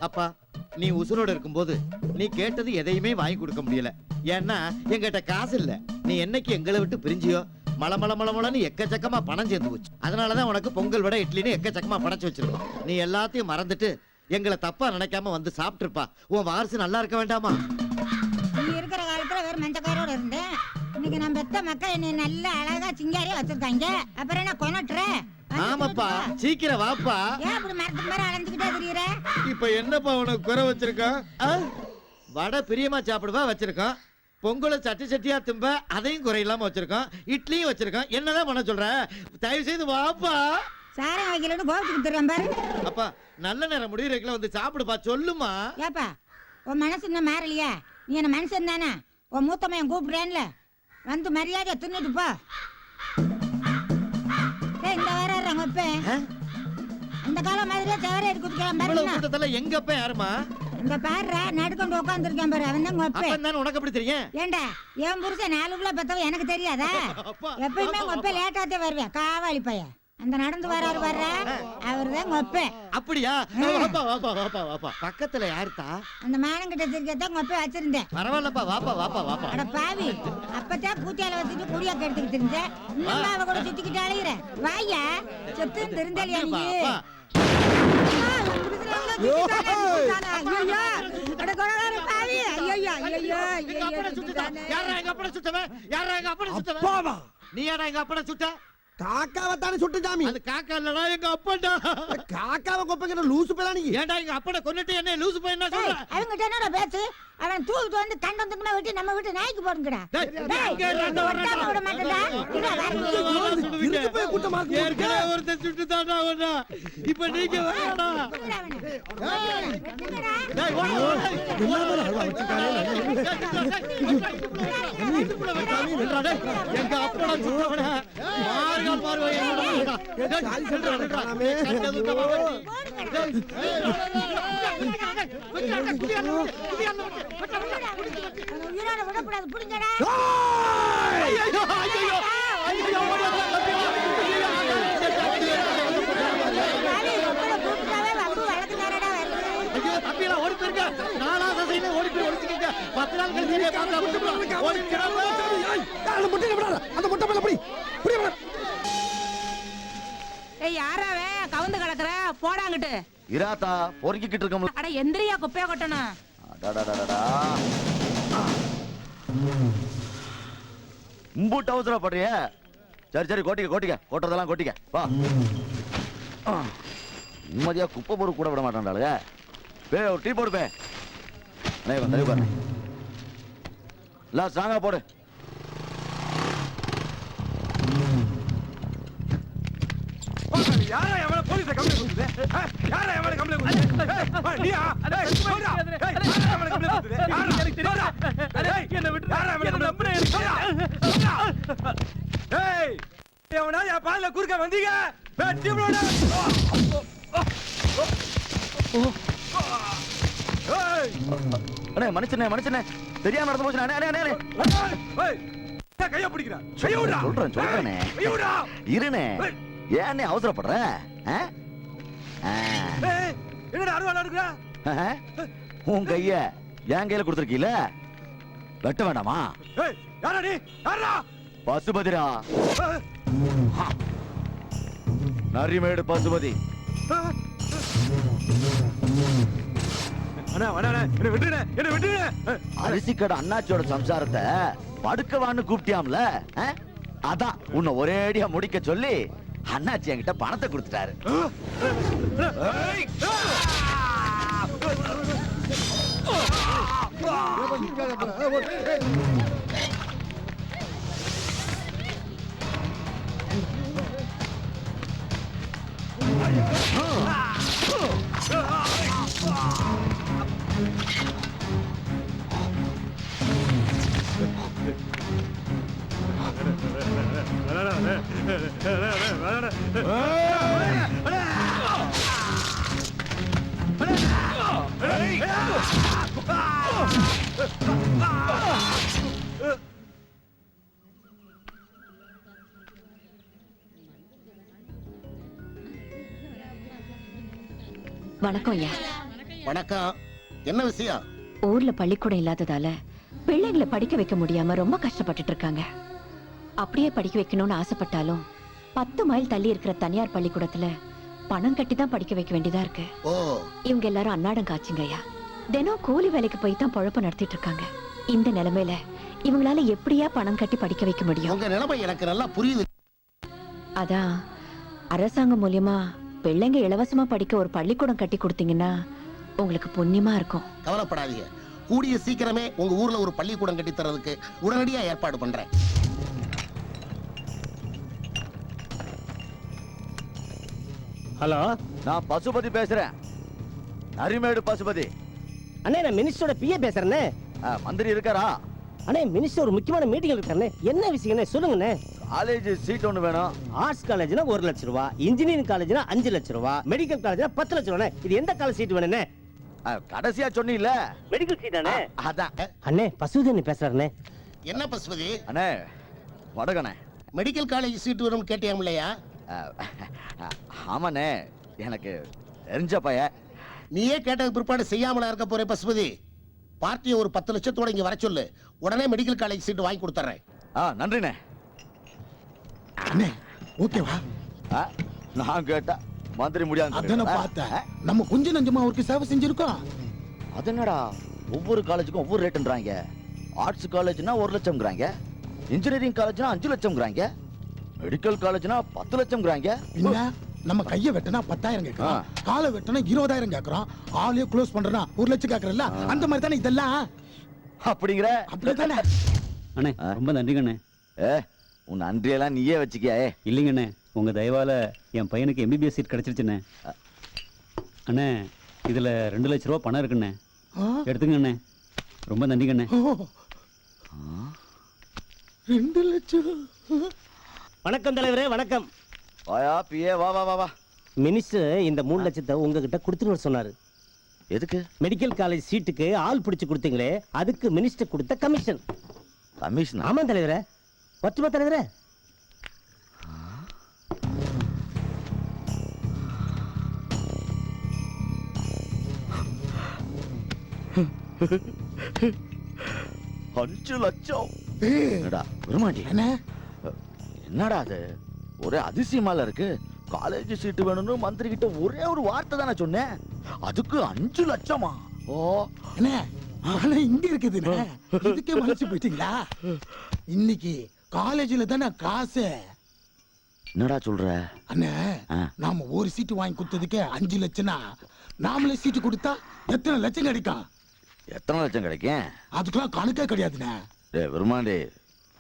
அப்பா நீ உசுரோட இருக்கும்போது நீ கேட்டது எதையுமே வாங்கி கொடுக்க முடியல. ஏன்னா எங்கிட்ட காசு இல்ல. நீ என்னைக்கு எங்களை விட்டு பிரிஞ்சியோ மளமளன்னு எக்கச்சக்கமா பணம் சேர்ந்து போச்சு. அதனாலதான் உனக்கு பொங்கல் விட இட்லின்னு எக்கச்சக்கமா பணச்சு வச்சிருக்கோம். நீ எல்லாத்தையும் மறந்துட்டு எங்களை தப்பா நினைக்காம வந்து சாப்பிட்டுருப்பா. உன் வாரிசு நல்லா இருக்க வேண்டாமா? நீ இருக்கிற காலத்துல வேற மஞ்சக்காரோட இருந்தேன். இன்னைக்கு நம்ம பெத்த மக்கள் என்னை நல்ல அழகா சிங்காரியா வச்சிருக்காங்க. அப்புறம் என்ன கொனட்டுற? ஆமாப்பா, சீக்கிரம் வாப்பா. ஏன் அப்படி மரத்துக்கு மரம் அலைஞ்சுக்கிட்டே தெரியுற? இப்ப என்னப்பா உனக்கு குறை வச்சிருக்கான்? வடை பிரியமா சாப்பிடுவா வச்சிருக்கான். பொங்கலை சட்டி சட்டியா திம்ப அதையும் குறையில்லாம வச்சிருக்கான். இட்லியும் வச்சிருக்கான். என்னதான் பண்ண சொல்ற? தயவு செய்து வாப்பா. சாரம் வைக்கலன்னு கோவத்துக்கு தருவேன் பாரு. அப்பா நல்ல நேரம் முடிவுல வந்து சாப்பிடுப்பா. சொல்லுமா. ஏப்பா உன் மனசு இன்னும் மாறலையா? நீ என்ன மனுஷன் தானே? உன் மூத்தமையன் கூப்பிடுறேன்ல, வந்து மரியாதையா தின்னுட்டு போ. இந்த வாரம் அந்த காலம் மாதிரியே சவரை எடுத்துக்கலாம். எங்க அப்ப யாருமா? இந்த பாரு நடுக்கொண்டு உட்காந்துருக்கேன் பாரு, அவன் தான் கொப்பேன். உனக்கு எப்படி தெரியும்? ஏண்டா என் புருஷன் 4 கிலோ பெத்தவ எனக்கு தெரியாதா? எப்பயுமே கொப்பை லேட்டாத்தே வருவேன். காவாளி பையன் அந்த நடந்து வராரு வர்ற அவர்தான் கொப்பை. அப்படியா? பக்கத்துல யாருத்தா? அந்த மானங்கிட்ட திருக்கத்தான் கொப்பை வச்சிருந்தேன். பரவாயில்லப்பா, வாப்பா வாப்பா வாப்பா. அட பாவி, அப்பதான் பூச்சால வச்சுட்டு குடியா கெடுத்துக்கிட்டு இருந்தேன். இன்னும் அவ கூட சுத்திக்கிட்டு அழையிற. வாயா செத்து திருந்தலியா நீ? நீ எங்க அப்பட சுட்ட? காக்காவை தானே சுட்டு சாமி. அது காக்கா இல்லடா, எங்க அப்படா. காக்காவை கொப்பைக்கிற லூசு பேரா நீ? ஏன்டா எங்க அப்பட கொன்னுட்டு என்ன லூசு போய் என்ன சொல்ற? அவங்கிட்ட என்னடா பேச்சு? அவன் தூக்கிட்டு வந்து கண்டம் துண்டமா வெட்டி நம்ம வீட்டு நாய்க்கு போடுங்கடா. விட மாட்டேன்டா. இருக்கு போய் கூட்டமா இருக்கு. ஏற்கனவே ஒருத்தன் சுட்டு தாண்டா ஒண்ணா. இப்ப நீங்க வரடா. டேய் ஓடு ஓடு. எல்லாரும் அழுவ வச்சிட்டானே. எங்க அப்பட சுட்டவன மார்கால் மார்வாய் என்னடா? சாலி சொல்றானே காணாமே. உயிரோட விடக்கூடாது, புடிங்கடா. யாராவே கவுந்து கலக்குற போடாங்கிட்டு இராத்தா பொறுக்கிட்டு இருக்கோம். அட எந்திரியா குப்பைய கொட்டணும். இம்பூட்டு அவசரப்படுறிய? சரி சரி கோட்டிக்க கோட்டிக்க, கோட்டுறதெல்லாம் கோட்டிக்க வா. நிம்மதியா குப்பை பொறுக்க கூட விட மாட்டான்டாளுங்க. ஒரு டீ போடுப்பேன். தருவாரு எல்லாம் ஸ்ட்ராங்கா போடு. யாரா எவன போலீஸ் கம்ப்ளைன்ட் கொடுத்தது? யாரா எவன கம்ப்ளைன்ட் கொடுத்தது? நீயா? போடா. எவன கம்ப்ளைன்ட் கொடுத்தது? எனக்கு தெரியாதா? என்ன விட்டு யாரா எவன நம்புறே எனக்கு. ஏய் எவனா என் பால்ல குறுக்க வந்தீங்க? வெட்டி போடா. ஏய் அண்ணே மனுஷனே மனுஷனே தெரியாம நடந்து போச்சு. அண்ணே அண்ணே அண்ணே ஏய் கைய பிடிக்குறா. கைய விடுடா. சொல்றேனே. கைய விடுடா. இருனே. ஏன்னே அவசரப்படுற? என்னடா அருவாளா இருக்குற? உன் கைய என் கையில கொடுத்துருக்கீல, வெட்ட வேண்டாமா? ஏய் யாரா நீ? யாரா? பசுபதிரா. நரிமேடு பசுபதி. அண்ணா அண்ணா என்ன விட்டுறே, என்ன விட்டுறே. அரிசி கடை அண்ணாச்சியோட சம்சாரத்தை படுக்கவான்னு கூப்பிட்டியாம்ல, அதான் உன்னை ஒரேடியா முடிக்க சொல்லி அண்ணாச்சி என்கிட்ட பணத்தை கொடுத்துட்டாரு. வணக்கம் ஐயா. வணக்கம். என்ன விஷயம்? ஊர்ல பள்ளிக்கூடம் இல்லாததால பிள்ளைங்களை படிக்க வைக்க முடியாம ரொம்ப கஷ்டப்பட்டுட்டு இருக்காங்க. அப்படியே படிக்க வைக்கணும்னு ஆசைப்பட்டாலும் 10 மைல் தள்ளி இருக்கிற தனியார் பள்ளிக்கூடத்துல பணம் கட்டி தான் படிக்க வைக்க வேண்டியதா இருக்கு. ஓ, இவங்க எல்லாரும் அன்னாடம் காய்ச்சுங்கய்யா. தினம் கூலி வேலைக்கு போய் தான் பொழப்பு நடத்திட்டு இருக்காங்க. இந்த நிலைமையில இவங்களால எப்படியா பணம் கட்டி படிக்க வைக்க முடியும்? உங்க நிலைமை எனக்கு நல்லா புரியுது. அதான் அரசாங்கம் மூலியமா பிள்ளைங்க இலவசமா படிக்க ஒரு பள்ளிக்கூடம் கட்டி கொடுத்தீங்கன்னா உங்களுக்கு புண்ணியமா இருக்கும். கவலைப்படாதீங்க. கூடிய சீக்கிரமே உங்க ஊர்ல ஒரு பள்ளிக்கூடம் கட்டி தரதுக்கு உடனடியா ஏற்பாடு பண்றேன். ஹலோ, நான் பசுபதி பேசுறேன். நரிமேடு பசுபதி. அண்ணே நான் மினிஸ்டரோட பிஏ பேசுறேனே. மந்திரி இருக்காரா? அண்ணே மினிஸ்டர் ஒரு முக்கியமான மீட்டிங் இருக்கானே. என்ன விஷயம்னே சொல்லுங்கண்ணே. காலேஜ் சீட் ஒண்ணு வேணும். ஆர்ட்ஸ் காலேஜ்னா 1 லட்சம் ரூபாய், இன்ஜினியரிங் காலேஜ்னா 5 லட்சம் ரூபாய், மெடிக்கல் காலேஜ்னா 10 லட்சம் ரூபாய். இது எந்த காலேஜ் சீட் வேணும்னே? கடைசியா சொன்னீல்ல மெடிக்கல் சீட் அண்ணே. அதான். அண்ணே பசுதேனி பேசுறாருண்ணே. என்ன பசுபதி? அண்ணே வடகண்ணே. மெடிக்கல் காலேஜ் சீட் வரும்னு கேட்டியாம்லையா? ஆமாண்ணே, எனக்கு தெரிஞ்ச பைய. நீயே கேட்டது பிற்பாடு செய்யாமலா இருக்க போறே பசுபதி. பார்ட்டியை ஒரு 10 லட்சத்தோட இங்க வர சொல்லு. உடனே மெடிக்கல் காலேஜ் சீட் வாங்கி கொடுத்துறேன். நன்றிண்ணே. அண்ணே ஓகேவா? நான் கேட்டா மந்திரி முடியாது. அதான பார்த்தேன். நம்ம கொஞ்சம் நஞ்சமா அவருக்கு சேவை செஞ்சிருக்கோம். அது என்னடா ஒவ்வொரு காலேஜுக்கும் ஒவ்வொரு ரேட்ன்றாங்க. ஆர்ட்ஸ் காலேஜ்னா 1 லட்சம்ங்கறாங்க, இன்ஜினியரிங் காலேஜ்னா 5 லட்சம்ங்கறாங்க, மெடிக்கல் காலேஜ்னா 10 லட்சம்ங்கறாங்க. இல்ல நம்ம கைய வெட்டனா 10,000 கேக்குறோம், காலை வெட்டனா 20,000 கேக்குறோம், ஆளே க்ளோஸ் பண்றனா 1 லட்சம் கேக்குறல்ல. அந்த மாதிரி தானே இதெல்லாம். அப்படிங்கற? அப்படிதானே. அண்ணே ரொம்ப நன்றிங்கண்ணே. உன் நன்றியெல்லாம் நீயே வச்சுக்கியா? இல்லைங்கண்ணே, உங்க தயவால என் பையனுக்கு MBBS சீட் கிடைச்சிருச்சுண்ணே. அண்ணே இதுல 2 லட்சம் ரூபா பணம் இருக்குண்ணே, எடுத்துங்கண்ணே. ரொம்ப நன்றிங்கண்ணே. 2 லட்சம். வணக்கம் தலைவரே, வணக்கம். வாயா பிஏ, வா வா வா வா. மினிஸ்டர் இந்த 3 லட்சத்தை உங்ககிட்ட கொடுத்துன்னு சொன்னாரு. எதுக்கு? மெடிக்கல் காலேஜ் சீட்டுக்கு ஆள் பிடிச்சு கொடுத்தீங்களே, அதுக்கு மினிஸ்டர் கொடுத்த கமிஷன். கமிஷன்? ஆமா தலைவரே. பத்துமா தலைவரே? அஞ்சு லட்சம். என்னடா வருமாண்டி? என்ன என்னடா அது ஒரே அதிசயமால இருக்கு. காலேஜ் சீட்டு வேணும்னு மந்திரி கிட்ட ஒரே ஒரு வார்த்தை தானே சொன்னேன், அதுக்கு 5 லட்சமா? ஓ என்ன ஆனா இங்க இருக்குதுண்ணே. இதுக்கே மனசு போயிட்டீங்களா? இன்னைக்கு காலேஜ்ல தானே காசு. என்னடா சொல்ற? அண்ணே நாம ஒரு சீட்டு வாங்கி கொடுத்ததுக்கே 5 லட்சம்னா நாமளே சீட்டு கொடுத்தா எத்தனை லட்சம் கிடைக்கும்? எத்தனை லட்சம் கிடைக்கும்? அதுக்கெல்லாம் கணக்கே கிடையாதுண்ணே. டேய் வருமாண்டி,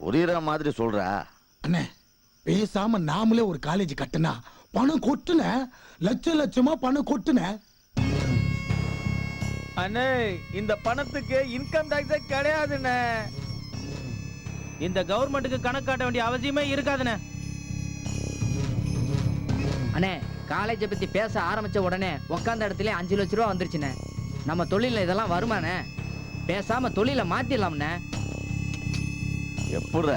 புரியுற மாதிரி சொல்ற. அண்ணே பேசாம நாமளே ஒரு காலேஜ் கட்டினா பணம் கொட்டுன, லட்சம் லட்சமா பணம் கொட்டுன. அண்ணே இந்த பணத்துக்கு இன்கம் டாக்ஸே கிடையாதுண்ணே. இந்த கவர்மெண்ட்டுக்கு கணக்கு காட்ட வேண்டிய அவசியமே இருக்காதுண்ணே. அண்ணே காலேஜை பத்தி பேச ஆரம்பிச்ச உடனே உக்காந்த இடத்துல 5 லட்சம் ரூபா வந்துருச்சுண்ணே. நம்ம தொழில இதெல்லாம் வருமானே? பேசாம தொழில மாத்திடலாம்ண்ணே. எப்படா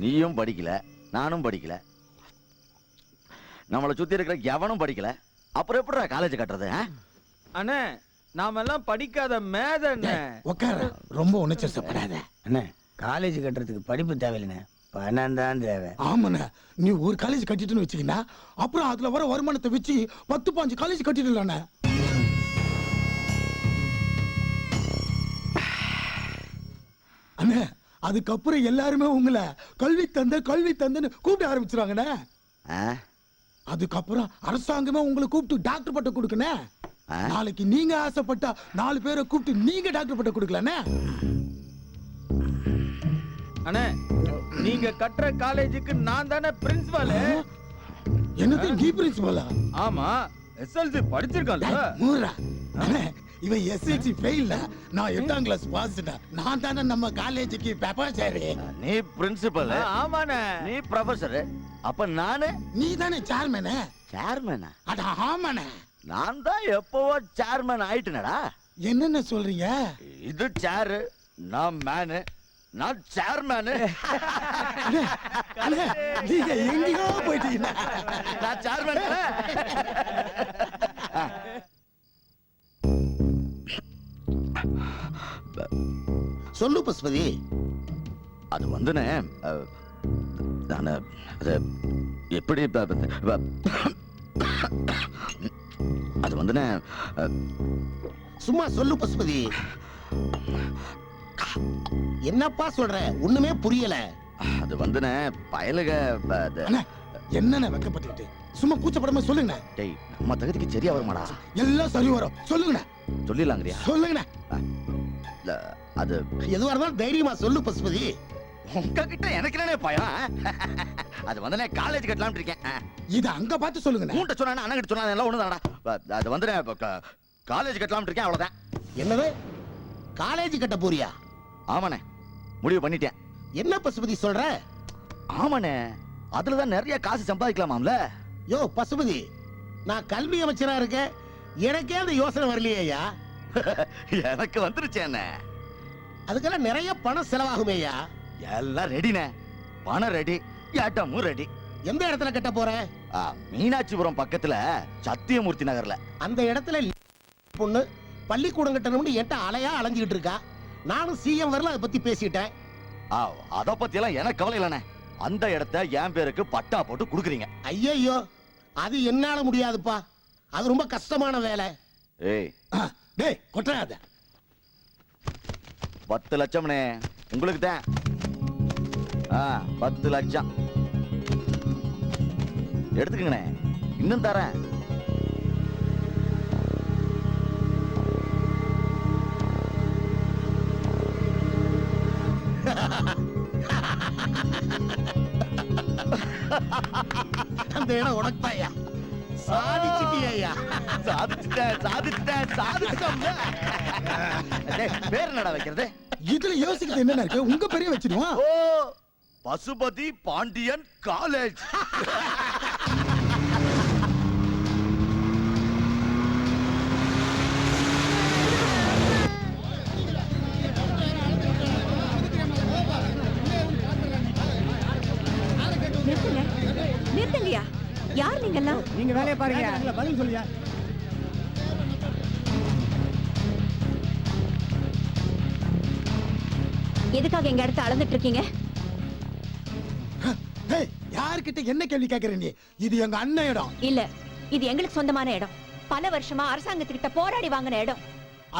நீயும் படிக்கல, நானும் படிக்கல, நம்மளை சுத்தி இருக்கிற எவனும் படிக்கல, அப்புறம் எப்படிடா காலேஜ் கட்டுறது? அண்ணே நாம எல்லாம் படிக்காத மேதண்ணே. உட்கார, ரொம்ப உணர்ச்சிப்படாத. அண்ணே காலேஜ் கட்டுறதுக்கு படிப்பு தேவையில்லைண்ணே, பணம் தான் தேவை. ஆமாண்ணே, நீ ஒரு காலேஜ் கட்டிட்டுன்னு வச்சுக்கினா அப்புறம் அதுல வர வருமானத்தை வச்சு 10-15 காலேஜ் கட்டிடலாண்ணே. அண்ணே அதுக்கப்புறம் எல்லாருமே உங்களை கல்வி தந்தன்னு கூப்பிட ஆரம்பிச்சிருவாங்கண்ணே. அதுக்கப்புறம் அரசாங்கமே உங்களை கூப்பிட்டு டாக்டர் பட்டம் கொடுக்கணே. நாளைக்கு நீங்க ஆசைப்பட்டா 4 பேரை கூப்பிட்டு நீங்க டாக்டர் பட்டம் கொடுக்கலானே. அண்ணே நீங்க கட்டுற காலேஜுக்கு நான் தானே பிரின்சிபால். என்னது நீ பிரின்சிபாலா? ஆமா, SLC படிச்சிருக்கான்ல. மூரா அண்ணே, இவன் SLC ஃபெயில்ல, நான் 8ஆம் கிளாஸ் பாஸ்டா. நான் தானே நம்ம காலேஜுக்கு ப்ரொஃபசர். நீ பிரின்சிபல்? ஆமாண்ணே. நீ ப்ரொஃபசர்? அப்ப நானு? நீ தானே சேர்மேனே. சேர்மேனா? அட ஆமாண்ணே, நான் தான் எப்பவோ சேர்மேன் ஆயிட்டேனடா. என்னென்ன சொல்றீங்க? இது சேர், நான் மேனு, நான் சேர்மேனு. நீங்க எங்கேயோ போயிட்டீங்க. நான் சேர்மேன். சொல்லு பசுபதி. அது வந்துனே நான் அது எப்படி அது வந்துனே சும்மா சொல்லு பசுபதி. என்னப்பா சொல்ற? ஒண்ணுமே புரியல. அது வந்துனே பயலுக அண்ணே, என்னண்ணே வெக்கப்பட்டுக்கிட்டு? சும்மா கூச்சப்படாம சொல்லுங்கண்ணே. டேய் நம்ம தகுதிக்கு சரியா வருமாடா? எல்லாம் சரி வரும். சொல்லுங்கண்ணே. சொல்லிடலாங்கறியா? சொல்லுங்கண்ணே. இல்ல அது எதுவா இருந்தாலும் தைரியமா சொல்லு பசுபதி. உங்ககிட்ட எனக்கு என்னனே பயம்? அது வந்துனே காலேஜ் கட்டலாம்னு இருக்கேன். இத அங்க பார்த்து சொல்லுங்கண்ணே. மூண்ட சொன்னா அண்ணன் கிட்ட சொன்னா எல்லாம் ஒண்ணுதானடா. அது வந்துனே காலேஜ் கட்டலாம்னு இருக்கேன், அவ்வளவுதான். என்னது? காலேஜ் கட்ட போறியா? ஆமாண்ணே, முடிவு பண்ணிட்டேன். என்ன பசுபதி சொல்ற? ஆமாண்ணே, அதுலதான் நிறைய காசு சம்பாதிக்கலாமாம்ல. யோ பசுபதி, நான் கல்வி அமைச்சரா இருக்கேன், எனக்கே அந்த யோசனை வரலையா? எனக்கு வந்துருச்சு என்ன. அதுக்கெல்லாம் நிறைய பணம் செலவாகுமேயா? எல்லாம் ரெடினே, பணம் ரெடி, ஏட்டமும் ரெடி. எந்த இடத்துல கட்ட போற? மீனாட்சிபுரம் பக்கத்துல சத்தியமூர்த்தி நகர்ல. அந்த இடத்துல பொண்ணு பள்ளிக்கூடம் கட்டணும்னு என்கிட்ட அலையா அலைஞ்சுக்கிட்டு இருக்கா. நானும் சிஎம் வரல அதை பத்தி பேசிட்டேன். அத பத்தி எல்லாம் எனக்கு கவலை இல்லனே. அந்த இடத்த என் பேருக்கு பட்டா போட்டு குடுக்குறீங்க. ஐயோ, அது என்னால முடியாதுப்பா. அது ரொம்ப கஷ்டமான வேலை. ஏய் டேய் கொட்டாத. 10 லட்சம்னே உங்களுக்கு தான். 10 லட்சம் எடுத்துக்கங்கண்ணே, இன்னும் தரேன். அந்த இடம் உனக்குதாயா? சாதிச்சிட்டியா? சாதிச்சிட்டேன். பேர் என்னடா வைக்கிறது? இதுல யோசிக்கிறது என்ன இருக்கு? உங்க பெரிய வச்சிடுவோம். ஓ, பசுபதி பாண்டியன் காலேஜ். நிறுத்துங்கய்யா. யார் நீங்கெல்லாம்? நீங்க வேலையை பாருங்க. பதில் சொல்லியா? எதுக்காக எங்க இடத்த அளந்துட்டு இருக்கீங்க? டேய், யார்கிட்ட என்ன கேள்வி கேக்குற நீ? இது எங்க அண்ணன் இடம். இல்ல, இது எங்களுக்கு சொந்தமான இடம். பல வருஷமா அரசாங்கத்துக்கிட்ட போராடி வாங்கின இடம்.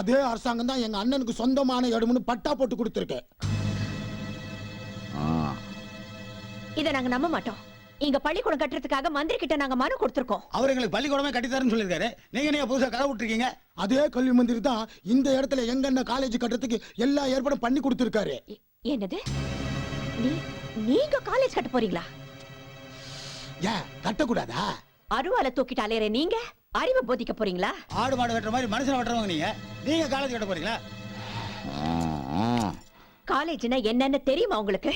அதே அரசாங்கம் தான் எங்க அண்ணனுக்கு சொந்தமான இடம்னு பட்டா போட்டு கொடுத்திருக்கு. இத நாங்க நம்ப மாட்டோம். இங்க பள்ளிக்கூடம் கட்டுறதுக்காக மந்திரி கிட்ட நாங்க மனு கொடுத்திருக்கோம். அவர் எங்களுக்கு பள்ளிக்கூடமே கட்டித்தரேன்னு சொல்லிருக்காரு. நீங்க நீங்க புதுசா கதை விட்டுருக்கீங்க. அதே கல்வி மந்திரி தான் இந்த இடத்துல எங்க அண்ணன் காலேஜ் கட்டுறதுக்கு எல்லா ஏற்பாடும் பண்ணி கொடுத்திருக்காரு. என்னது? நீங்க காலேஜ் கட்ட போறீங்களா? ஏன் கட்டக்கூடாதா? அருவால தூக்கிட்டு அலையற நீங்க அறிவை போதிக்க போறீங்களா? ஆடு மாடு வெட்டுற மாதிரி மனுஷனை வெட்டுறவங்க நீங்க. நீங்க காலேஜ் கட்ட போறீங்களா? காலேஜ்னா என்னன்னு தெரியுமா உங்களுக்கு?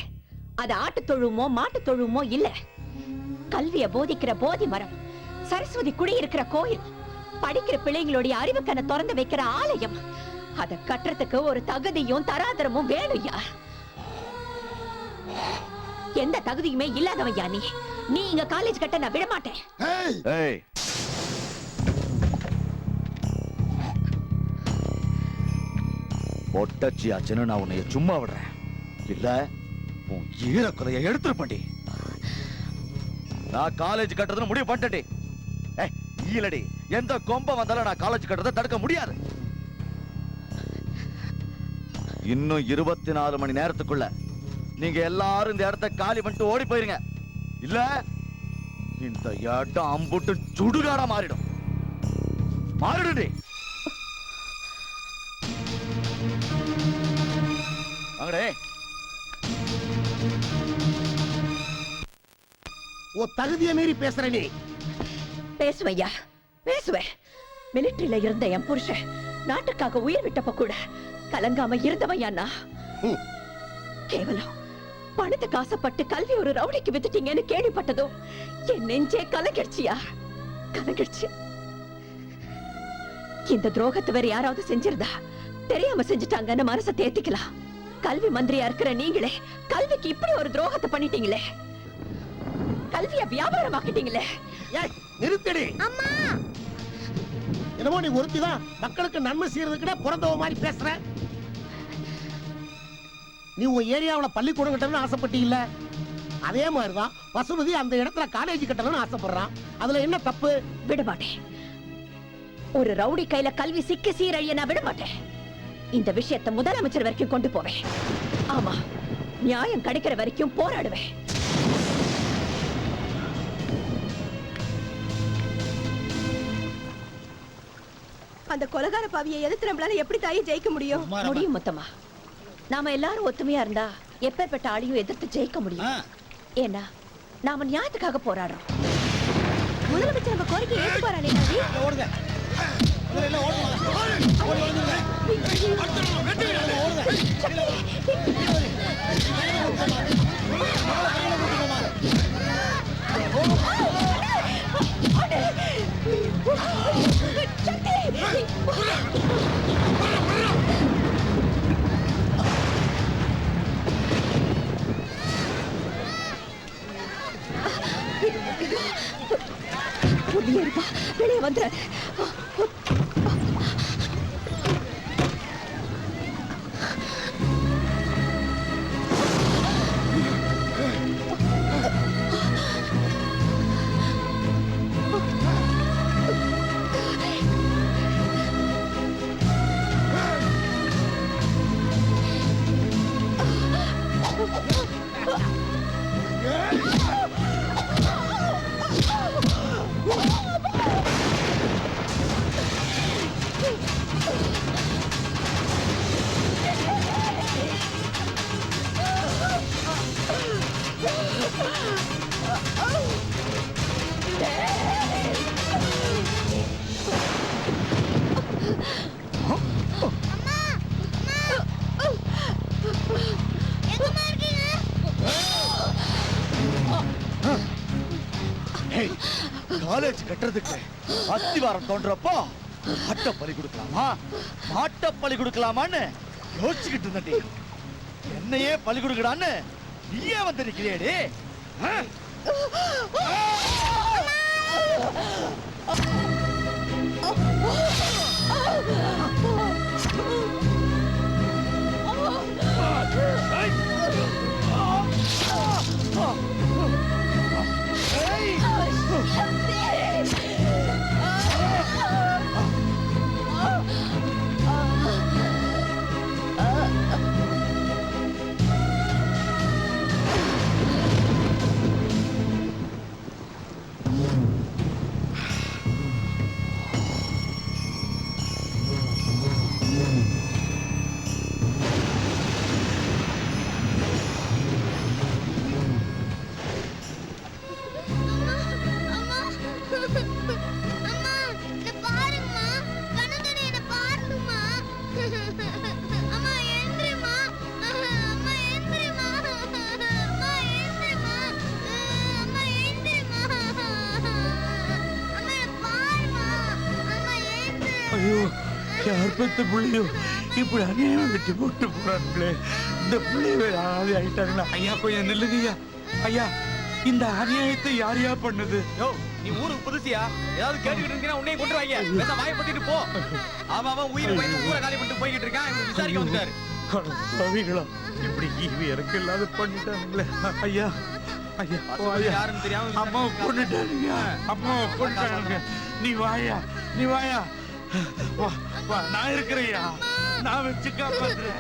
அது ஆட்டு தொழுமோ மாட்டு தொழுமோ இல்ல. கல்விய போதிக்கிற போதி மரம், சரஸ்வதி குடி இருக்கிற கோயில், படிக்கிற பிள்ளைங்களுடைய அறிவுக்கண்ணை திறந்து வைக்கிற ஆலயம். அத கட்டுறதுக்கு ஒரு தகுதியும் தராதரமும் வேணும்யா. எந்த தகுதியுமே இல்லாதவையா நீ. நீ இங்க காலேஜ் கட்ட நான் விட மாட்டேன். ஏய், ஒட்டச்சியாச்சுன்னு நான் உன்னைய சும்மா விடுறேன். இல்ல உன் ஈரக்குறைய எடுத்துருப்பண்டி. நான் காலேஜ் கட்டுறதுன்னு முடிவு பண்ணிட்டேன். ஈலடி, எந்த கொம்ப வந்தாலும் நான் காலேஜ் கட்டுறதை தடுக்க முடியாது. இன்னும் 24 மணி நேரத்துக்குள்ள நீங்க எல்லாரும் இந்த இடத்த காலி பண்ணிட்டு ஓடி போயிருங்க. இல்ல இந்த இடம் அம்புட்டு சுடுகாடா மாறிடும். மாறிடுடி. வாங்கடே. ஓ, தகுதியை மீறி பேசுற நீ. பேசுவையா, பேசுவேன். மிலிட்டரியில இருந்த என் புருஷன் நாட்டுக்காக உயிர் விட்டப்ப கூட கலங்காம இருந்தவையா நான். கேவலம் பணத்துக்கு ஆசைப்பட்டு கல்வி ஒரு ரவுடிக்கு வித்துட்டீங்கன்னு கேள்விப்பட்டதும் என் நெஞ்சே கலங்கிடுச்சியா, கலங்கிடுச்சு. இந்த துரோகத்தை வேற யாராவது செஞ்சிருந்தா தெரியாம செஞ்சுட்டாங்கன்னு மனசை தேத்திக்கலாம். கல்வி மந்திரியா இருக்கிற நீங்களே கல்விக்கு இப்படி ஒரு துரோகத்தை பண்ணிட்டீங்களே. கல்வியை வியாபாரமாக்கிட்டீங்களே. நிறுத்தடி. அம்மா, என்னமோ நீ ஒருத்திதான் மக்களுக்கு நன்மை செய்யறதுக்கு பிறந்தவ மாதிரி பேசுற. நீ உன் ஏரியாவுல பள்ளிக்கூடம் கட்டணும்னு ஆசைப்பட்டீல்ல, அதே மாதிரிதான் பசுபதி அந்த இடத்துல காலேஜ் கட்டணும்னு ஆசைப்படுறான். அதுல என்ன தப்பு? விட மாட்டேன். ஒரு ரவுடி கையில கல்வி சிக்கி சீரழிய நான் விட மாட்டேன். இந்த விஷயத்தை முதலமைச்சர் வரைக்கும் கொண்டு போவேன். ஆமா, நியாயம் கிடைக்கிற வரைக்கும் போராடுவேன். அந்த கொலகார பாவியை எதிர்த்து நம்மளால எப்படி தாயை ஜெயிக்க முடியும்? முடியும் முத்தம்மா. நாம எல்லாரும் ஒத்துமையா இருந்தா எப்பேற்பட்ட ஆளையும் எதிர்த்து ஜெயிக்க முடியும். ஏன்னா நாம நியாயத்துக்காக போராடுறோம். முதலமைச்சர் நம்ம கோரிக்கை ஏற்றுப்பாரானே? ஓடுங்க. வெளியே வந்து காலேஜ் கட்டுறதுக்கு அத்திவாரம் தோன்றப்போ ஆட்ட பலி கொடுக்கலாமா மாட்ட பலி கொடுக்கலாமான்னு யோசிச்சுக்கிட்டு இருந்தேன். என்னையே பலி கொடுக்கடான்னு நீயே வந்து நிக்கிறியேடி. ஐயோ, யார் பெத்த பிள்ளையோ இப்படி அநியாயம் வெட்டி போட்டு போறாங்களே. இந்த பிள்ளைய ஆதி ஆயிட்டாங்களா? ஐயா கொஞ்சம் நில்லுங்கய்யா. ஐயா, இந்த அநியாயத்தை யாரையா பண்ணுது? யோ, நீ ஊருக்கு புதுசியா? ஏதாவது கேட்டுக்கிட்டு இருக்கீங்கன்னா உன்னையும் கொண்டு வாங்க. பேச வாயை பத்திட்டு போ. அவன் உயிர் போய் ஊரை காலி பண்ணிட்டு போய்கிட்டு இருக்கான். இவங்க விசாரிக்க வந்துட்டாரு. கவிகளா இப்படி ஈவி எனக்கு இல்லாத பண்ணிட்டாங்களே. ஐயா ஐயா, யாருன்னு தெரியாம அம்மாவை கொண்டுட்டாருங்க. அம்மாவை கொண்டுட்டாங்க. நீ வாயா, நீ வாயா. வா வா, நான் இருக்கிறேயா. நான் வச்சு காப்பாத்துறேன்.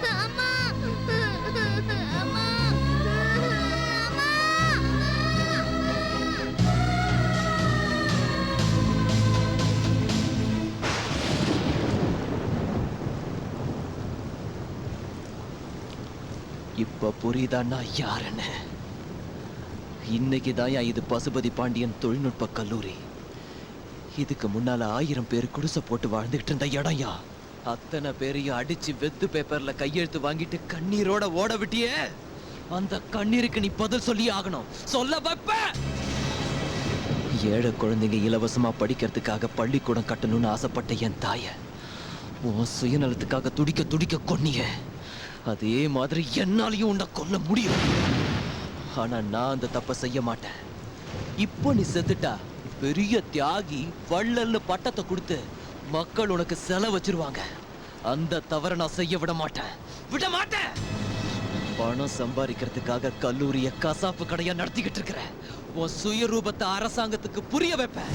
இப்ப புரியுதான்னா யாருன்னு? இன்னைக்குதான் இது பசுபதி பாண்டியன் தொழில்நுட்ப கல்லூரி. இதுக்கு முன்னால 1000 பேர் குடிசை போட்டு வாழ்ந்துகிட்டு இருந்த இடம்யா. அத்தனை பேரையும் அடிச்சு வெத்து பேப்பர்ல கையெழுத்து வாங்கிட்டு கண்ணீரோட ஓட விட்டியே. அந்த கண்ணீருக்கு நீ பதில் சொல்லி ஆகணும். சொல்ல வைப்ப. ஏழை குழந்தைங்க இலவசமா படிக்கிறதுக்காக பள்ளிக்கூடம் கட்டணும்னு ஆசைப்பட்ட என் தாய உன் சுயநலத்துக்காக துடிக்க துடிக்க கொன்னிய. அதே மாதிரி என்னாலையும் உன்னை கொல்ல முடியும். ஆனா நான் அந்த தப்ப செய்ய மாட்டேன். இப்போ நீ செத்துட்டா பெரிய தியாகி வள்ளல்னு பட்டத்தை கொடுத்து மக்கள் உனக்கு செலவு வச்சிருவாங்க. அந்த தவறை நான் செய்ய விட மாட்டேன், விட மாட்டேன். பணம் சம்பாதிக்கிறதுக்காக கல்லூரிய கசாப்பு கடையா நடத்திக்கிட்டு இருக்கிற உன் சுயரூபத்தை அரசாங்கத்துக்கு புரிய வைப்பேன்.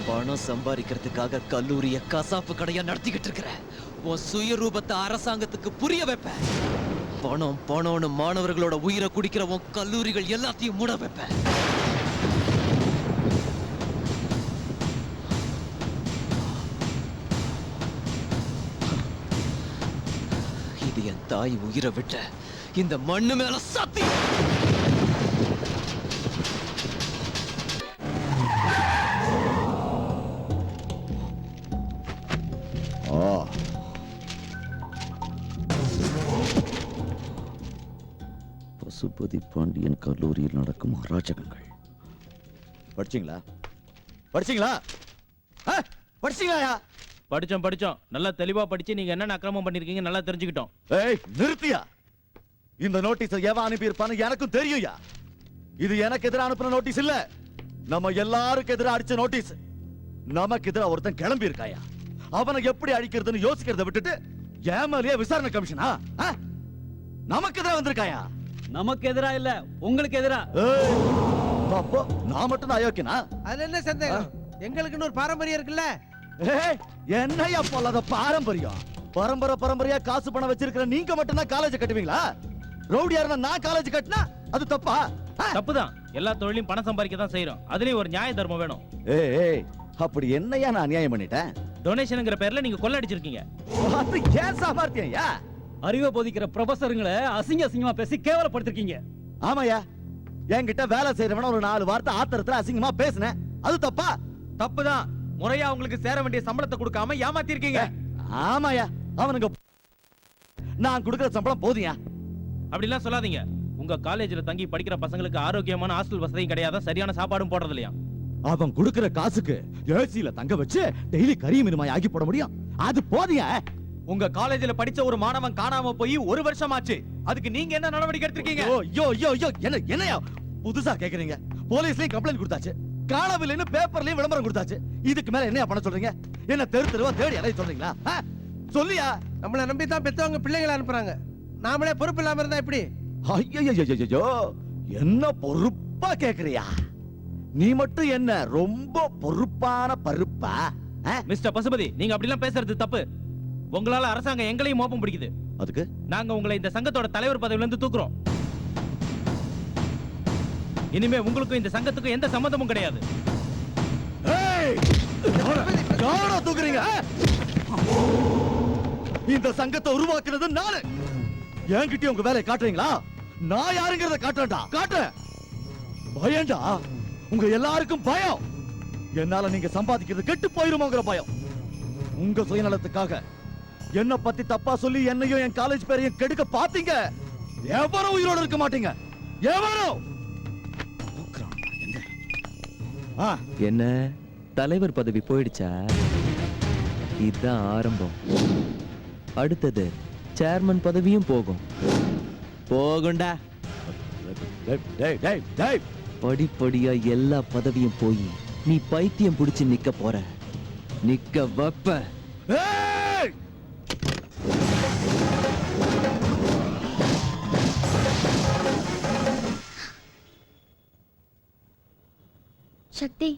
பணம் சம்பாதிக்கிறதுக்காக கல்லூரிய கசாப்பு கடையா நடத்திக்கிட்டு இருக்கிற உன் சுயரூபத்தை அரசாங்கத்துக்கு புரிய வைப்பேன். பணம் பணம்னு மாணவர்களோட உயிரை குடிக்கிற உன் கல்லூரிகள் எல்லாத்தையும் மூட வைப்பேன். இது என் தாய் உயிரை விட்ட இந்த மண்ணு மேல சத்தியம். பசுபதி பாண்டியன் கல்லூரியில் நடக்கும் அராஜகங்கள். படிச்சீங்களா? படிச்சீங்களா? படிச்சீங்களா? படிச்சோம் நல்லா தெளிவா படிச்சு நீங்க என்னென்ன அக்கிரமம் பண்ணிருக்கீங்க நல்லா தெரிஞ்சுக்கிட்டோம். ஏய் நிறுத்தியா? இந்த நோட்டீஸ் எவன் அனுப்பி இருப்பான்னு எனக்கும் தெரியும்யா. இது எனக்கு எதிராக அனுப்புன நோட்டீஸ் இல்ல, நம்ம எல்லாருக்கும் எதிராக அடிச்ச நோட்டீஸ். நமக்கு எதிராக ஒருத்தன் கிளம்பி இருக்காயா, அவனை எப்படி அழிக்கிறதுன்னு யோசிக்கிறத விட்டுட்டு ஏமாலியா விசாரணை கமிஷனா நமக்கு எதிராக வந்திருக்காயா? நமக்கு எதிரா இல்ல, உங்களுக்கு எதிரா. அப்போ நான் மட்டும் தான் அயோக்கியனா? அது என்ன சந்தேகம்? எங்களுக்குன்னு ஒரு பாரம்பரியம் இருக்குல்ல. என்னையா போலாத பாரம்பரியம்? பரம்பரையா காசு பணம் வச்சிருக்கிற நீங்க மட்டும் தான் காலேஜ் கட்டுவீங்களா? ரவுடியா இருந்தா நான் காலேஜ் கட்டினா அது தப்பா? தப்புதான். எல்லா தொழிலையும் பணம் சம்பாதிக்க தான் செய்யறோம். அதுலயும் ஒரு நியாய தர்மம் வேணும். ஏய் அப்படி என்னையா நான் அநியாயம் பண்ணிட்டேன்? டொனேஷன்ங்கிற பேர்ல நீங்க கொள்ள அடிச்சிருக்கீங்க. அது ஏன் சாமர்த்தியம்யா? அறிவை போதிக்கிற ப்ரொஃபசருங்களை அசிங்கமா பேசி கேவலப்படுத்திருக்கீங்க. ஆமாயா, என்கிட்ட வேலை செய்யறவன ஒரு 4 வார்த்தை ஆத்திரத்துல அசிங்கமா பேசுனேன், அது தப்பா? தப்புதான். முறையா உங்களுக்கு சேர வேண்டிய சம்பளத்தை கொடுக்காம ஏமாத்தி இருக்கீங்க. ஆமாயா, அவனுங்க நான் கொடுக்கிற சம்பளம் போதியா? அப்படிலாம் சொல்லாதீங்க. உங்க காலேஜ்ல தங்கி படிக்கிற பசங்களுக்கு ஆரோக்கியமான ஹாஸ்டல் வசதியும் கிடையாது, சரியான சாப்பாடும் போடுறது இல்லையா? அவன் கொடுக்கிற காசுக்கு ஏசில தங்க வச்சு டெய்லி கறி மீனுமாய் ஆக்கி போட முடியும், அது போதியா? உங்க காலேஜ்ல படிச்ச ஒரு மாணவன் காணாம போய் 1 வருஷம் ஆச்சு. அதுக்கு நீங்க என்ன நடவடிக்கை எடுத்திருக்கீங்க? என்னையா புதுசா கேக்குறீங்க? போலீஸ்லயும் கம்ப்ளைண்ட் கொடுத்தாச்சு, காணவில்லைன்னு பேப்பர்லயும் விளம்பரம் கொடுத்தாச்சு. இதுக்கு மேல என்னையா பண்ண சொல்றீங்க? என்ன தெருவா தேடி அலைய சொல்றீங்களா? சொல்லியா? நம்மள நம்பி தான் பெத்தவங்க பிள்ளைகளை அனுப்புறாங்க. நாமளே பொறுப்பு இல்லாம இருந்தா எப்படி? ஐயோ, என்ன பொறுப்பா கேக்குறியா? நீ மட்டும் என்ன ரொம்ப பொறுப்பான பருப்பா? மிஸ்டர் பசுபதி, நீங்க அப்படிலாம் பேசுறது தப்பு. உங்களால அரசாங்கம் எங்களையும் மோப்பம் பிடிக்குது. அதுக்கு நாங்க உங்களை இந்த சங்கத்தோட தலைவர் பதவியில இருந்து தூக்குறோம். இனிமே உங்களுக்கும் இந்த சங்கத்துக்கும் எந்த சம்பந்தமும் கிடையாது. தூக்குறீங்க? இந்த சங்கத்தை உருவாக்குறது நானு. என்கிட்ட உங்க வேலையை காட்டுறீங்களா? நான் யாருங்கிறத காட்டுறேன்டா, காட்டுறேன். பயம்டா, உங்க எல்லாருக்கும் பயம். என்னால நீங்க சம்பாதிக்கிறது கெட்டு போயிருமோங்கிற பயம். உங்க சுயநலத்துக்காக என்ன பத்தி தப்பா சொல்லி என்னையும் என் காலேஜ் பேரையும் கெடுக்க பாத்தீங்க. எவரும் உயிரோட இருக்க மாட்டீங்க, எவரும். என்ன தலைவர் பதவி போயிடுச்சா? இதுதான் ஆரம்பம். அடுத்தது சேர்மன் பதவியும் போகும். போகுண்டா. படிப்படியா எல்லா பதவியும் போய் நீ பைத்தியம் பிடிச்சு நிக்க போற. நிக்க வைப்ப. சக்தி,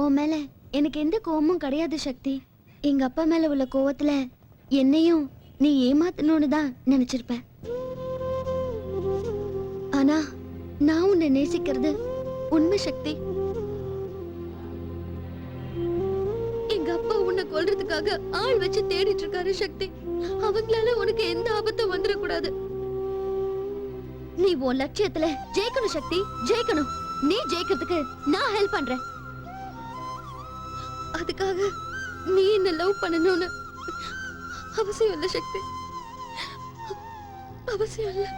உன் மேல எனக்கு எந்த கோவமும் கிடையாது சக்தி. எங்க அப்பா மேல உள்ள கோவத்துல என்னையும் நீ ஏமாத்தணும்னு தான் நினைச்சிருப்ப. ஆனா நான் உன்னை நேசிக்கிறது உண்மை சக்தி. எங்க அப்பா உன்னை கொல்றதுக்காக ஆள் வச்சு தேடிட்டு இருக்காரு சக்தி. அவங்களால உனக்கு எந்த ஆபத்தும் வந்துடக்கூடாது. நீ உன் லட்சியத்துல ஜெயிக்கணும் சக்தி, ஜெயிக்கணும். நீ ஜெயிக்கிறதுக்கு நான் ஹெல்ப் பண்றேன். அதுக்காக நீ என்ன லவ் பண்ணணும்னு அவசியம் இல்ல சக்தி, அவசியம் இல்ல.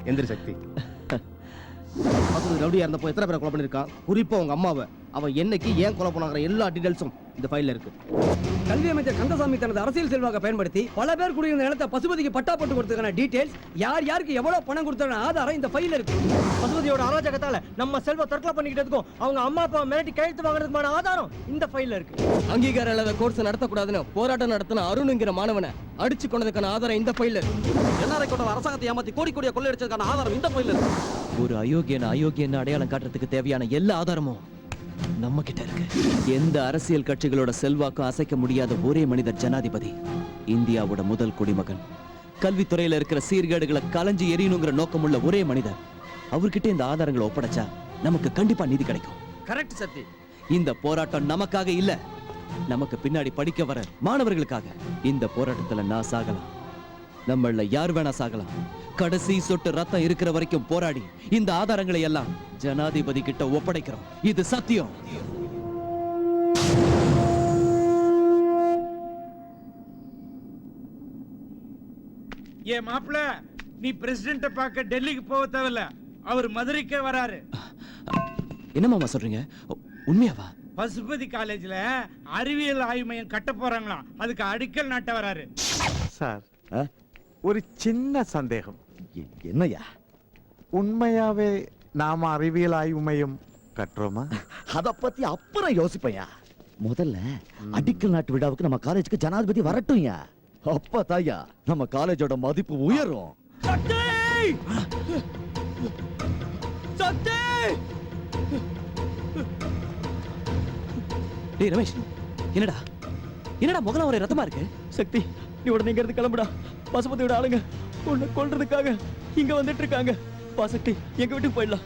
எந்திரி சக்தி. அது ரவுடியா இருந்தப்போ எத்தனை பேரை கொலை பண்ணிருக்கான், குறிப்பா உங்க அம்மாவை. அவன் என்னைக்கு ஏன் கொலை பண்ணாங்கிற எல்லா டீடைல்ஸும் இந்த ஃபைல்ல இருக்கு. கல்வி அமைச்சர் கந்தசாமி தனது அரசியல் செல்வாக்க பயன்படுத்தி பல பேர் குடியிருந்த நிலத்தை பசுபதிக்கு பட்டா போட்டு கொடுத்ததுக்கான டீடைல்ஸ், யார் யாருக்கு எவ்வளவு பணம் கொடுத்ததுக்கான ஆதாரம் இந்த ஃபைல்ல இருக்கு. பசுபதியோட அராஜகத்தால நம்ம செல்வ தற்கொலை பண்ணிக்கிட்டதுக்கும் அவங்க அம்மா அப்பா மிரட்டி கையெழுத்து வாங்குறதுக்கான ஆதாரம் இந்த ஃபைல்ல இருக்கு. அங்கீகாரம் இல்லாத கோர்ஸ் நடத்தக்கூடாதுன்னு போராட்டம் நடத்தின அருணுங்கிற மாணவனை அடிச்சு கொண்டதுக்கான ஆதாரம் இந்த ஃபைல்ல இருக்கு. என்ஆர்ஐ கொண்ட அரசாங்கத்தை ஏமாத்தி கோடி கோடியா கொள்ளையடிச்சதுக்கான ஆதாரம் இந்த ஃபைல்ல இருக்கு. ஒரு அயோக்கியன் அடையாளம் காட்டுறதுக்கு தேவையான எல்லா ஆதாரமும் நம்ம கிட்ட இருக்கு. எந்த அரசியல் கட்சிகளோட செல்வாக்கும் அசைக்க முடியாத ஒரே மனிதர் ஜனாதிபதி, இந்தியாவோட முதல் குடிமகன். கல்வித்துறையில இருக்கிற சீர்கேடுகளை கலைஞ்சு எரியணுங்கிற நோக்கமுள்ள ஒரே மனிதர். அவர்கிட்ட இந்த ஆதாரங்களை ஒப்படைச்சா நமக்கு கண்டிப்பா நீதி கிடைக்கும். கரெக்ட் சக்தி. இந்த போராட்டம் நமக்காக இல்ல, நமக்கு பின்னாடி படிக்க வர மாணவர்களுக்காக. இந்த போராட்டத்துல நான் சாகலாம், நம்மள யார் வேணா சாகலாம். கடைசி சொட்டு ரத்தம் இருக்கிற வரைக்கும் போராடி இந்த ஆதாரங்களை எல்லாம் ஜனாதிபதி கிட்ட ஒப்படைக்கிறோம். இது சத்தியம். ஏ மாப்பிள்ள, நீ பிரசிடென்ட்ட பார்க்க டெல்லிக்கு போக தேவையில்ல, அவர் மதுரைக்கே வராரு. என்ன மாமா சொல்றீங்க, உண்மையாவா? பசுபதி காலேஜ்ல அறிவியல் ஆய்வு மையம் கட்ட போறாங்களாம், அதுக்கு அடிக்கல் நாட்ட வராரு. சார், ஒரு சின்ன சந்தேகம். என்னையா? உண்மையாவே நாம அறிவியல் ஆய்வு மையம் கட்டுறோமா? அத பத்தி அப்புறம் யோசிப்பையா. முதல்ல அடிக்கல் நாட்டு விழாவுக்கு நம்ம காலேஜுக்கு ஜனாதிபதி வரட்டும்யா. அப்பதாயா நம்ம காலேஜோட மதிப்பு உயரும். டேய் ரமேஷ், என்னடா முகலாம் ஒரே ரத்தமா இருக்கு? சக்தி, நீ உடனே இங்க இருந்து கிளம்புடா. பசுபதியோட ஆளுங்க உன்னை கொல்றதுக்காக இங்க வந்துட்டு இருக்காங்க. பா சக்தி, எங்க வீட்டுக்கு போயிடலாம்.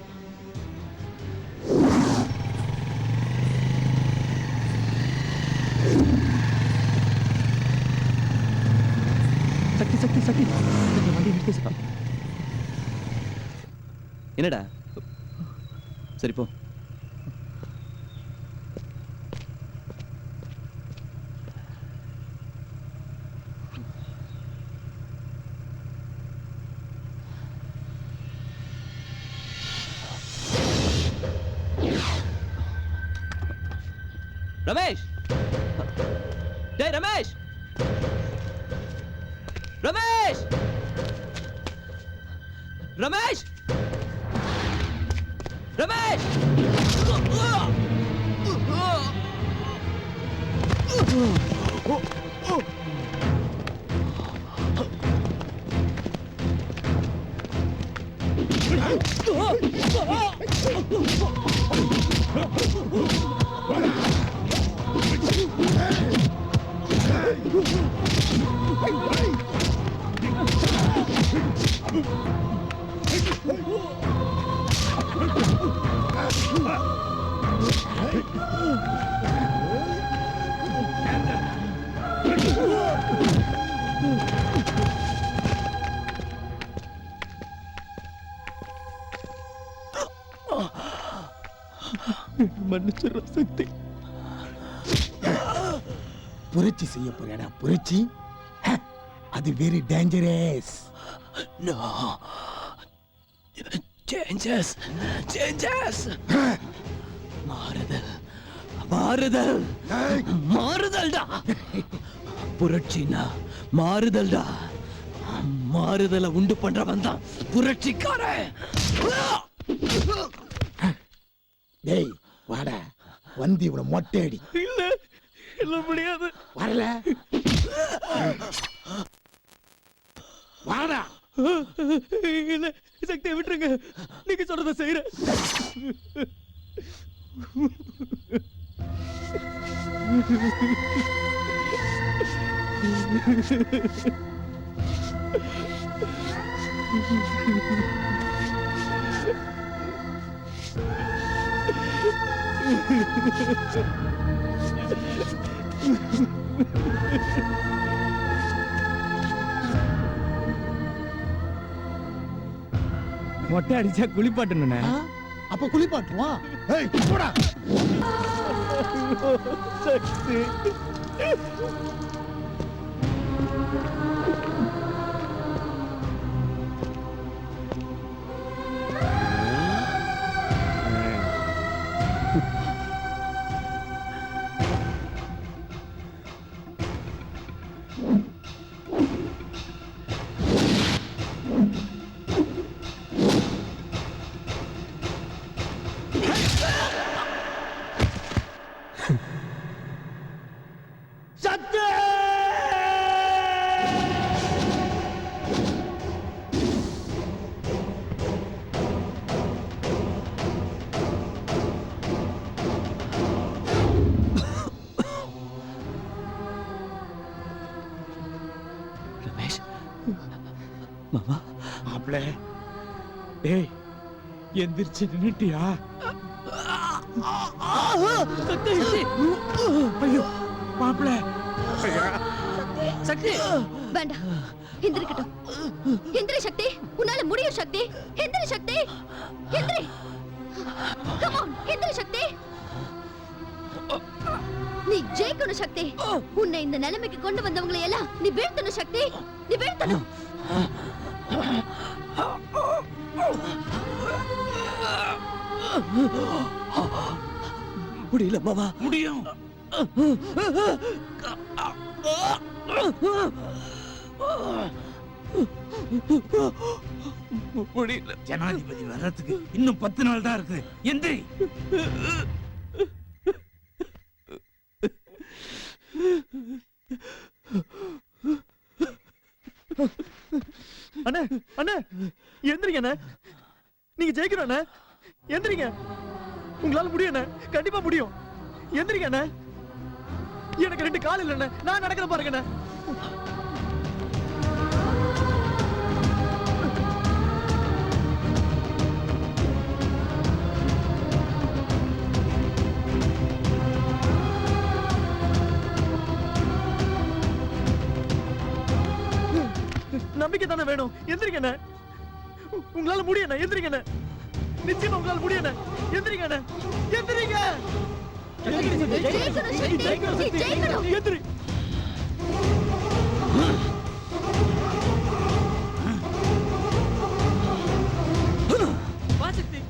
சக்தி சக்தி சக்தி, வண்டி நிறுத்து. என்னடா? சரி போ. ரமேஷ், டேய் ரமேஷ், ரமேஷ், ரமேஷ், ரமேஷ். மன்னிச்சிடுற சக்தி. புரட்சி செய்ய போறேடா, புரட்சி. அது வெரி டேஞ்சரஸ். No. Changes. மாறுதல்டா. புரட்சினா மாறுதல்டா. மாறுதலை உண்டு பண்றவன் தான் புரட்சிக்காரன். டேய் வாடா, வந்து இவனை மொட்டையடி. இல்ல முடியாது. வரல வாடா. இல்ல சக்தியை விட்டுருங்க, நீங்க சொல்றத செய்யறேன். மொட்டை அடிச்சா குளிப்பாட்டணும்னே. அப்ப குளிப்பாட்டுவான். ஏய் போடா. சக்தி, மாமா மாப்பிள டேய் எந்திரிச்சு நின்னுட்டியா? ஐயோ மாப்பிள சக்தி வேண்டாம், எந்திரிக்கட்டும். எந்திரி சக்தி, உன்னால முடியும் சக்தி. எந்திரி சக்தி, எந்திரி. Come on, எந்திரி சக்தி. நீ ஜெயிக்கணும் சக்தி. உன்னை இந்த நிலைமைக்கு கொண்டு வந்தவங்களை எல்லாம் நீ வீழ்த்தணும் சக்தி. நீ வீழ்த்தணும். முடியல மாமா. முடியும். முடியல. ஜனாதிபதி வர்றதுக்கு இன்னும் 10 நாள் தான் இருக்குது. எந்திரி. அண்ணே அண்ணே எந்திரிங்க அண்ணே, நீங்க ஜெயிக்கணும் அண்ணே. எந்திரிங்க, உங்களால முடியும் அண்ணே, கண்டிப்பா முடியும். எந்திரிங்க அண்ணே. எனக்கு 2 கால் இல்ல அண்ணே, நான் நடக்கிற பாருங்க அண்ணே. நம்பிக்கை தானே வேணும். எந்திரிங்க அண்ணே, உங்களால முடியும் அண்ணே. எந்திரிங்க அண்ணே, நிச்சயமா உங்களால முடியும் அண்ணே. எந்திரிங்க அண்ணே, எந்திரிங்க. ஜெயிக்கணும் சக்தி, நீ ஜெயிக்கணும். எந்திரி. வா சக்தி.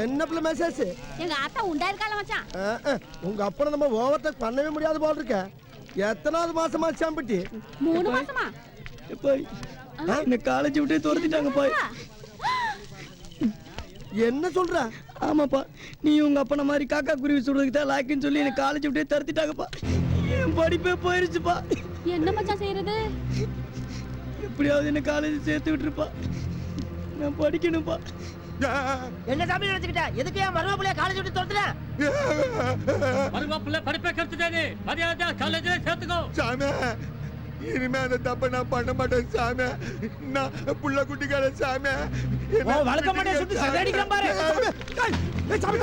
என்ன பிள்ளை மெசேஜ்? எங்க ஆத்தா உண்டா இருக்கால மச்சான். உங்க அப்பனை நம்ம ஓவர்டேக் பண்ணவே முடியாது போல இருக்க. எத்தனாவது மாசமா சாம்பிட்டி? 3 மாசமா? போய் என்ன காலேஜ் விட்டே துரத்திட்டாங்க போய். என்ன சொல்ற? ஆமாப்பா, நீ உங்க அப்பன மாதிரி காக்கா குருவி சுடுறதுக்கு தான் லாக்கின்னு சொல்லி என்ன காலேஜ் விட்டே துரத்திட்டாங்கப்பா. என் படிப்பே போயிருச்சுப்பா. என்ன மச்சான் செய்யறது? எப்படியாவது என்ன காலேஜ் சேர்த்து விட்டுருப்பா. நான் படிக்கணும்ப்பா. என்ன சாமி நினைச்சுக்கிட்ட? எதுக்கு என் மருமப்பிள்ளைய காலேஜ் விட்டு துரத்துற? மருமப்புள்ள படிப்பை கெடுத்துட்டானே, மரியாதை காலேஜ்ல சேர்த்துக்கோ. சாமி, இனிமே அந்த தப்ப நான் பண்ண மாட்டேன் சாமி. நான் புள்ள குட்டிக்கார சாமி. வழக்க மாட்டேன் சுத்தி சதடிக்கிறேன் பாரு. ஏய் சாமி,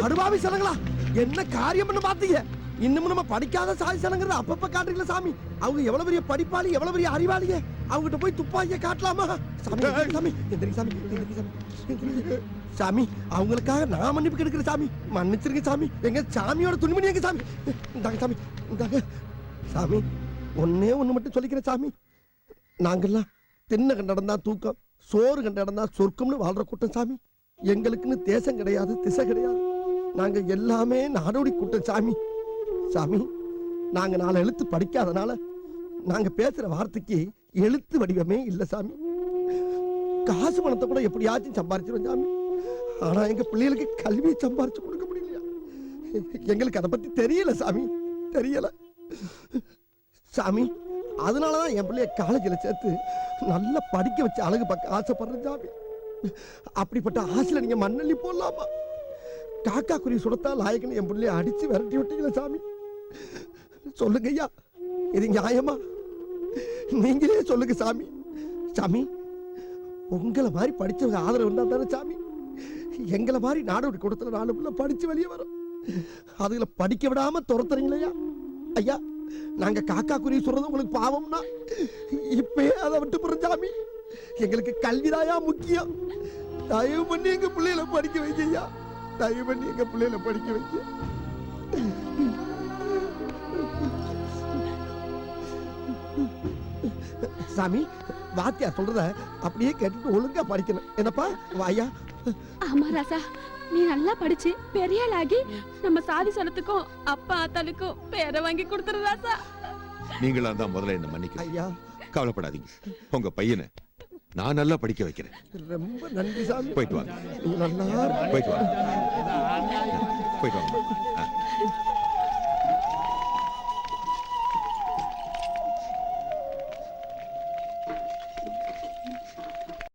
அடுபாவி சனங்களா, என்ன காரியம் பண்ண பாத்தீங்க? இன்னும் நம்ம படிக்காத சாதி சனங்கிறத அப்பப்ப காட்டுறீங்களா சாமி? அவங்க எவ்வளவு பெரிய படிப்பாளி, எவ்வளவு பெரிய அறிவாளிங்க. அவங்ககிட்ட போய் துப்பாக்கிய காட்டலாமா? சாமி சாமி, எந்திரிங்க சாமி, எந்திரிங்க சாமி, எந்திரிங்க. சாமி, அவங்களுக்காக நான் மன்னிப்பு கேட்கிறேன் சாமி. மன்னிச்சிருங்க சாமி. எங்க சாமியோட துணிமணி எங்க சாமி? இந்தாங்க சாமி, இந்தாங்க சாமி. ஒன்னே ஒண்ணு மட்டும் சொல்லிக்கிறேன் சாமி. நாங்கெல்லாம் தின்ன கண்ட இடம்தான் தூக்கம், சோறு கண்ட இடம்தான் சொர்க்கம்னு வாழ்ற கூட்டம் சாமி. எங்களுக்குன்னு தேசம் கிடையாது, திசை கிடையாது. நாங்க எல்லாமே நாடோடி கூட்டம் சாமி. சாமி, நாங்க 4 எழுத்து படிக்காதனால நாங்க பேசுற வார்த்தைக்கு எழுத்து வடிவமே இல்ல சாமி. காசு பணத்தை கூட எப்படியாச்சும் சம்பாரிச்சிருவோம் சாமி. ஆனா எங்க பிள்ளைகளுக்கு கல்வியை சம்பாரிச்சு கொடுக்க முடியலையா? எங்களுக்கு அதை பத்தி தெரியல சாமி, தெரியல சாமி. அதனாலதான் என் பிள்ளைய காலேஜில் சேர்த்து நல்லா படிக்க வச்சு அழகு பார்க்க ஆசைப்படுறேன் சாமி. அப்படிப்பட்ட ஆசையில நீங்க மண்ணள்ளி போடலாமா? காக்கா குருவி சுடத்தா லாயக்குன்னு என் பிள்ளைய அடிச்சு விரட்டி விட்டீங்களா சாமி? சொல்லுங்க ஐயா, இது நியாயமா? நீங்களே சொல்லுங்க சாமி. சாமி, உங்களை மாதிரி படிச்சவங்க ஆதரவு இருந்தா தானே சாமி எங்களை மாதிரி நாடோடி கூடத்துல 4 பிள்ளை படிச்சு வெளியே வரும். அதுல படிக்க விடாம துரத்துறீங்களா ஐயா? நாங்க காக்கா குருவி சொல்றது உங்களுக்கு பாவம்னா இப்பயே அதை விட்டு போறோம் சாமி. எங்களுக்கு கல்விதாயா முக்கியம். தயவு பண்ணி எங்க பிள்ளைகளை படிக்க வைக்க ஐயா. தயவு பண்ணி எங்க பிள்ளைகளை படிக்க வைக்க. சாமி, வாத்தியா சொல்றத அப்படியே கேட்டுட்டு ஒழுங்கா படிக்கணும். என்னப்பா வாயா? ஆமா ராசா, நீ நல்லா படிச்சு பெரிய ஆளாகி நம்ம சாதி சனத்துக்கும் அப்பா ஆத்தாளுக்கும் பேரை வாங்கி கொடுத்துரு ராசா. நீங்களா தான் முதல்ல என்ன மன்னிக்க. ஐயா, கவலைப்படாதீங்க உங்க பையனை நான் நல்லா படிக்க வைக்கிறேன். ரொம்ப நன்றி சாமி. போயிட்டு வாங்க. நல்லா போயிட்டு வாங்க. போயிட்டு வாங்க.